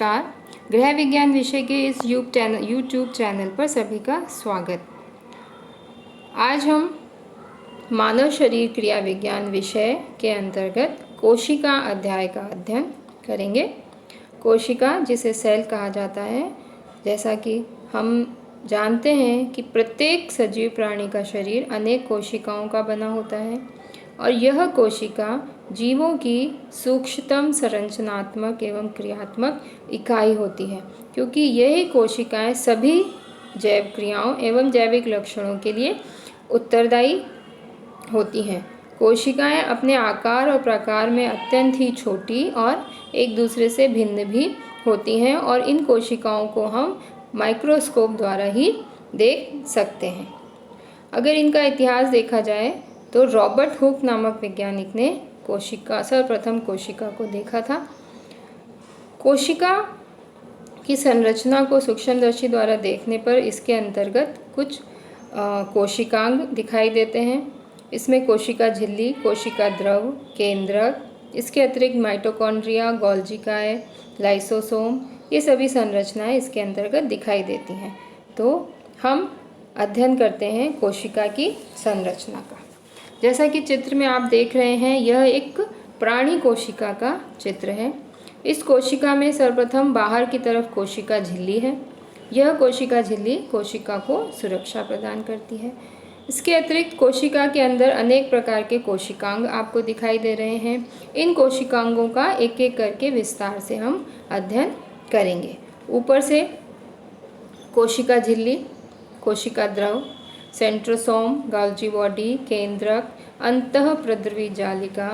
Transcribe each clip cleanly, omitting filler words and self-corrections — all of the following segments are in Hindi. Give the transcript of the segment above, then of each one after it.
नमस्कार। गृह विज्ञान विषय के इस यूट्यूब चैनल पर सभी का स्वागत। आज हम मानव शरीर क्रिया विज्ञान विषय के अंतर्गत कोशिका अध्याय का अध्ययन करेंगे। कोशिका, जिसे सेल कहा जाता है, जैसा कि हम जानते हैं कि प्रत्येक सजीव प्राणी का शरीर अनेक कोशिकाओं का बना होता है और यह कोशिका जीवों की सूक्ष्मतम संरचनात्मक एवं क्रियात्मक इकाई होती है, क्योंकि यही कोशिकाएं सभी जैव क्रियाओं एवं जैविक लक्षणों के लिए उत्तरदायी होती हैं। कोशिकाएं अपने आकार और प्रकार में अत्यंत ही छोटी और एक दूसरे से भिन्न भी होती हैं और इन कोशिकाओं को हम माइक्रोस्कोप द्वारा ही देख सकते हैं। अगर इनका इतिहास देखा जाए तो रॉबर्ट हुक नामक वैज्ञानिक ने सर्वप्रथम कोशिका को देखा था। कोशिका की संरचना को सूक्ष्मदर्शी द्वारा देखने पर इसके अंतर्गत कुछ कोशिकांग दिखाई देते हैं। इसमें कोशिका झिल्ली, कोशिका द्रव, केंद्रक, इसके अतिरिक्त माइटोकॉन्ड्रिया, गोल्जिकाए, लाइसोसोम, ये सभी संरचनाएं इसके अंतर्गत दिखाई देती हैं। तो हम अध्ययन करते हैं कोशिका की संरचना का। जैसा कि चित्र में आप देख रहे हैं, यह एक प्राणी कोशिका का चित्र है। इस कोशिका में सर्वप्रथम बाहर की तरफ कोशिका झिल्ली है। यह कोशिका झिल्ली कोशिका को सुरक्षा प्रदान करती है। इसके अतिरिक्त कोशिका के अंदर अनेक प्रकार के कोशिकांग आपको दिखाई दे रहे हैं। इन कोशिकांगों का एक एक करके विस्तार से हम अध्ययन करेंगे। ऊपर से कोशिका झिल्ली, कोशिका द्रव, सेंट्रोसोम, गोल्जी बॉडी, केंद्रक, अंतःप्रद्रवी जालिका,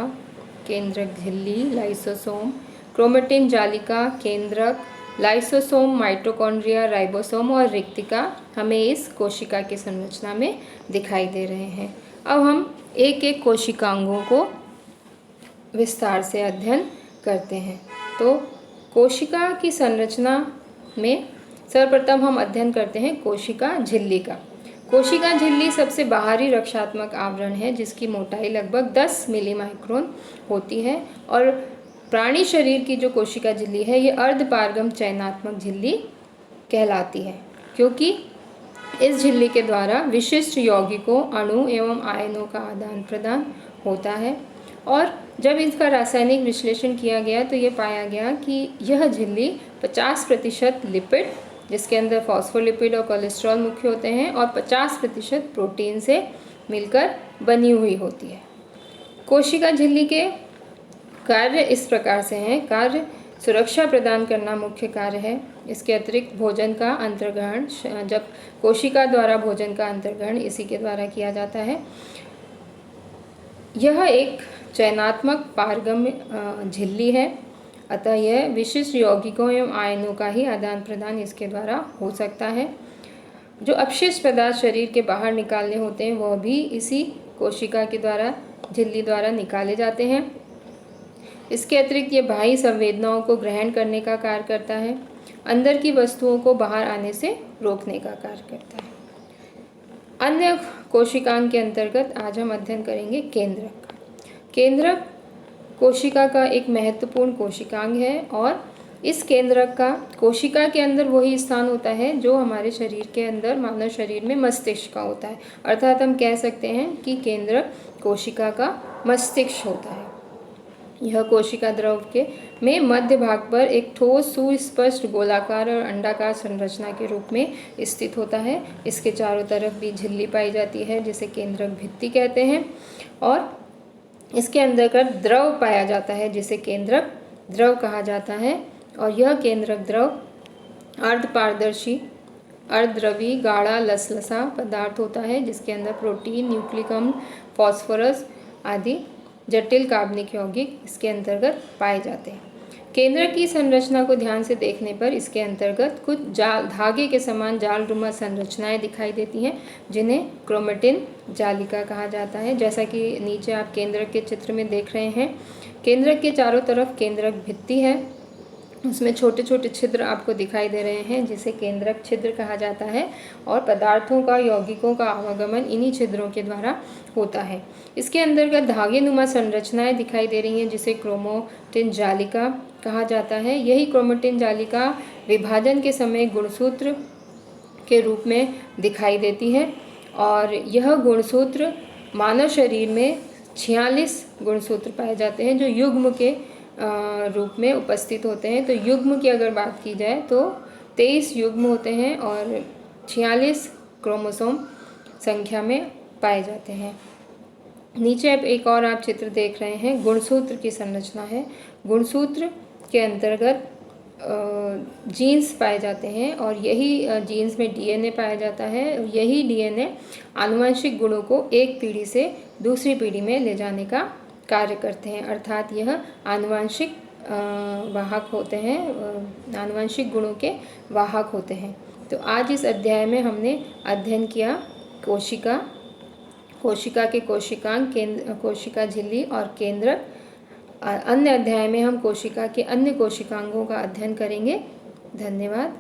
केंद्रक झिल्ली, लाइसोसोम, क्रोमेटिन जालिका, केंद्रक, लाइसोसोम, माइटोकॉन्ड्रिया, राइबोसोम और रिक्तिका हमें इस कोशिका की संरचना में दिखाई दे रहे हैं। अब हम एक एक कोशिकांगों को विस्तार से अध्ययन करते हैं। तो कोशिका की संरचना में सर्वप्रथम हम अध्ययन करते हैं कोशिका झिल्ली का। कोशिका झिल्ली सबसे बाहरी रक्षात्मक आवरण है, जिसकी मोटाई लगभग 10 मिलीमाइक्रोन होती है और प्राणी शरीर की जो कोशिका झिल्ली है, ये अर्धपारगम चयनात्मक झिल्ली कहलाती है, क्योंकि इस झिल्ली के द्वारा विशिष्ट यौगिकों, अणु एवं आयनों का आदान प्रदान होता है। और जब इसका रासायनिक विश्लेषण किया गया तो ये पाया गया कि यह झिल्ली 50% लिपिड, जिसके अंदर फॉस्फोलिपिड और कोलेस्ट्रॉल मुख्य होते हैं, और 50% प्रोटीन से मिलकर बनी हुई होती है। कोशिका झिल्ली के कार्य इस प्रकार से हैं। कार्य सुरक्षा प्रदान करना मुख्य कार्य है। इसके अतिरिक्त भोजन का अंतर्ग्रहण, जब कोशिका द्वारा भोजन का अंतर्ग्रहण इसी के द्वारा किया जाता है। यह एक चयनात्मक पारगम्य झिल्ली है, अतः यह विशिष्ट यौगिकों एवं आयनों का ही आदान प्रदान इसके द्वारा हो सकता है। जो अपशिष्ट पदार्थ शरीर के बाहर निकालने होते हैं, वह भी इसी कोशिका के द्वारा, झिल्ली द्वारा निकाले जाते हैं। इसके अतिरिक्त ये बाह्य संवेदनाओं को ग्रहण करने का कार्य करता है। अंदर की वस्तुओं को बाहर आने से रोकने का कार्य करता है। अन्य कोशिकांग के अंतर्गत आज हम अध्ययन करेंगे केंद्रक का। केंद्रक कोशिका का एक महत्वपूर्ण कोशिकांग है और इस केंद्रक का कोशिका के अंदर वही स्थान होता है जो हमारे शरीर के अंदर, मानव शरीर में मस्तिष्क का होता है। अर्थात हम कह सकते हैं कि केंद्रक कोशिका का मस्तिष्क होता है। यह कोशिका द्रव के में मध्य भाग पर एक ठोस सुस्पष्ट गोलाकार और अंडाकार संरचना के रूप में स्थित होता है। इसके चारों तरफ भी झिल्ली पाई जाती है, जिसे केंद्रक भित्ति कहते हैं, और इसके अंदर का द्रव पाया जाता है, जिसे केंद्रक द्रव कहा जाता है। और यह केंद्रक द्रव अर्धपारदर्शी, अर्धद्रवी, गाढ़ा, लसलसा पदार्थ होता है, जिसके अंदर प्रोटीन, न्यूक्लिक अम्ल, फास्फोरस आदि जटिल कार्बनिक यौगिक इसके अंतर्गत पाए जाते हैं। केंद्रक की संरचना को ध्यान से देखने पर इसके अंतर्गत कुछ धागे के समान जालनुमा संरचनाएं दिखाई देती हैं, जिन्हें क्रोमेटिन जालिका कहा जाता है। जैसा कि नीचे आप केंद्रक के चित्र में देख रहे हैं, केंद्रक के चारों तरफ केंद्रक भित्ति है उसमें छोटे छोटे छिद्र आपको दिखाई दे रहे हैं, जिसे केंद्रक छिद्र कहा जाता है, और पदार्थों का, यौगिकों का आवागमन इन्हीं छिद्रों के द्वारा होता है। इसके अंतर्गत धागे नुमा संरचनाएं दिखाई दे रही हैं, जिसे क्रोमेटिन जालिका कहा जाता है। यही क्रोमेटिन जालिका विभाजन के समय गुणसूत्र के रूप में दिखाई देती है, और यह गुणसूत्र मानव शरीर में 46 गुणसूत्र पाए जाते हैं, जो युग्म के रूप में उपस्थित होते हैं। तो युग्म की अगर बात की जाए तो 23 युग्म होते हैं और 46 क्रोमोसोम संख्या में पाए जाते हैं। नीचे अब एक और आप चित्र देख रहे हैं, गुणसूत्र की संरचना है। गुणसूत्र के अंतर्गत जीन्स पाए जाते हैं, और यही जीन्स में डीएनए पाया जाता है। यही डीएनए आनुवंशिक गुणों को एक पीढ़ी से दूसरी पीढ़ी में ले जाने का कार्य करते हैं, अर्थात यह आनुवंशिक वाहक होते हैं, आनुवंशिक गुणों के वाहक होते हैं। तो आज इस अध्याय में हमने अध्ययन किया कोशिका, कोशिका के कोशिकांग, कोशिका झिल्ली और केंद्रक। अन्य अध्याय में हम कोशिका के अन्य कोशिकांगों का अध्ययन करेंगे। धन्यवाद।